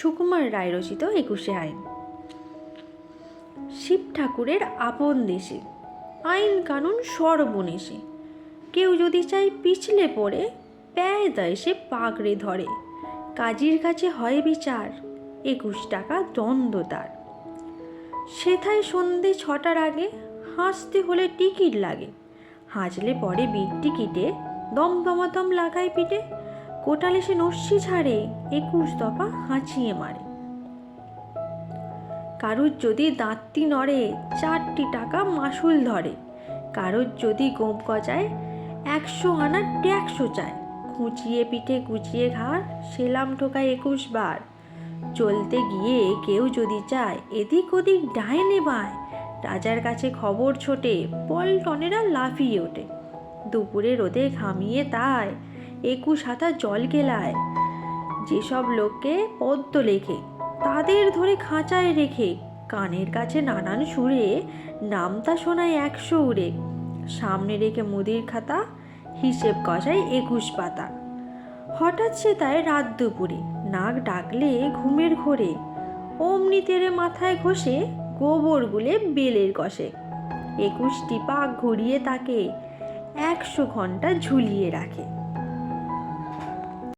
সুকুমার রায় রচিত 21শে আইন। শিব ঠাকুরের আপন দেশে আইন কানুন সর্বনেশে, কেউ যদি চাই পিছলে পড়ে প্যায় দেয় সে পাগড়ে ধরে। কাজীর কাছে হয় বিচার, 21 টাকা দণ্ড তার। সেথায় সন্ধে 6টার আগে হাসতে হলে টিকিট লাগে, হাজলে পরে বিট টিকিটে দমদমাদম লাগায় পিঠে। কোটালে সে নস্যি ছাড়ে, 21 দফা হাঁচিয়ে মারে। কারুর যদি দাঁতটি নড়ে 4টি টাকা মাসুল ধরে। কারুর যদি গোপ গজায় 100 আনা ট্যাক্সও চায়। খুঁচিয়ে পিঠে কুচিয়ে ঘাড় সেলাম ঠোকায় 21 বার। চলতে গিয়ে কেউ যদি চায় এদিক ওদিক ডাইনে বায়, রাজার কাছে খবর ছোটে পল্টনেরা লাফিয়ে ওঠে। দুপুরে রোদে ঘামিয়ে তাই 21 হাতা জল গেলায়। যেসব লোককে পদ্য লেখে তাদের ধরে খাঁচায় রেখে, কানের কাছে নানান সুরে নামতা শোনায় 100 উড়ে। সামনে রেখে মুদির খাতা হিসেব কষায় 21 পাতা। হঠাৎ সে তাই রাত দুপুরে নাক ডাকলে ঘুমের ঘোরে, অমনি তেরে মাথায় ঘষে গোবর গুলে বেলের কষে। 21টি পাক ঘুরিয়ে তাকে 100 ঘন্টা ঝুলিয়ে রাখে।